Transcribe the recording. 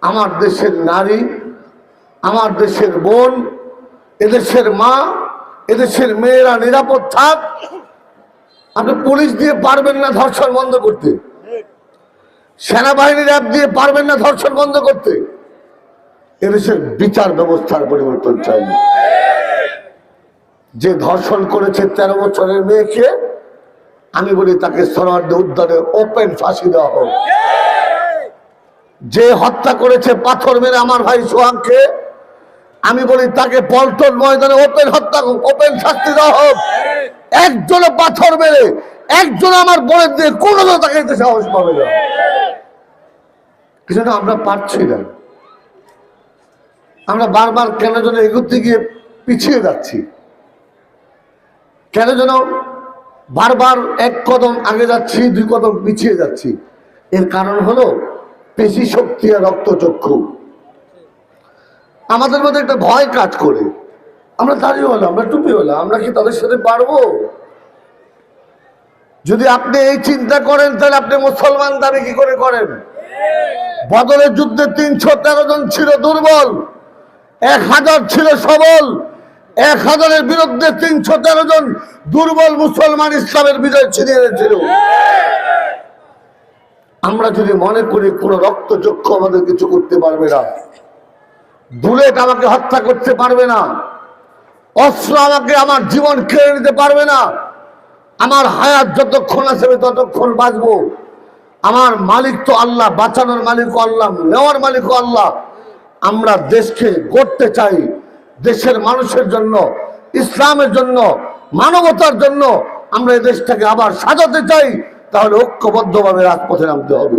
আমার দেশের নারী, আমার দেশের বোন, এদেশের মা, এদেশের মেয়েরা নিরাপদ থাক। আপনি পুলিশ দিয়ে পারবেন না ধর্ষণ বন্ধ করতে, সেনাবাহিনীর অ্যাপ দিয়ে পারবেন না ধর্ষণ বন্ধ করতে। এদেশের বিচার ব্যবস্থার পরিবর্তন চাই। যে ধর্ষণ করেছে 13 বছরের মেয়েকে, আমি বলি তাকে সরোয়ার্দী উদ্যানে ওপেন ফাঁসি দেওয়া হোক। যে হত্যা করেছে পাথর মেরে আমার ভাই সোহাগকে, আমি বলি তাকে পল্টন ময়দানে ওপেন শাস্তি দেওয়া হোক। একজনে পাথর মেরে একজন আমার বোনের দিয়ে কোনো তাকে সাহস পাবে না। কিছু না, আমরা পারছি না। আমরা বারবার কেন যেন এগোতে গিয়ে পিছিয়ে যাচ্ছি, কেন যেন বারবার এক কদম আগে যাচ্ছি, 2 কদম পিছিয়ে যাচ্ছি। এর কারণ হলো পেশি শক্তি আর রক্তচক্ষু। আমাদের মধ্যে একটা ভয় কাজ করে। আমরা দাঁড়িয়েওয়ালা, আমরা টুপিওয়ালা, আমরা কি তাদের সাথে পারবো? যদি আপনি এই চিন্তা করেন তাহলে আপনি মুসলমান দাবি কি করে করেন? বদরের যুদ্ধে 313 জন ছিল দুর্বল, 1000 ছিল সবল। 1000-এর বিরুদ্ধে 313 জন দুর্বল মুসলমান ইসলামের বিজয় ছিনিয়ে এনেছিল। আমরা যদি মনে করি কোন রক্তচক্ষু আমাদের কিছু করতে পারবে না, বুলেট আমাকে হত্যা করতে পারবে না, অস্ত্র আমাকে আমার জীবন কেড়ে নিতে পারবে না, আমার হায়াত যতক্ষণ আছে আমি ততক্ষণ বাঁচবো, আমার মালিক তো আল্লাহ, বাঁচানোর মালিক আল্লাহ, নেওয়ার মালিক আল্লাহ। আমরা দেশকে গড়তে চাই, দেশের মানুষের জন্য, ইসলামের জন্য, মানবতার জন্য আমরা এই দেশটাকে আবার সাজাতে চাই। তাহলে ঐক্যবদ্ধভাবে রাজপথে নামতে হবে।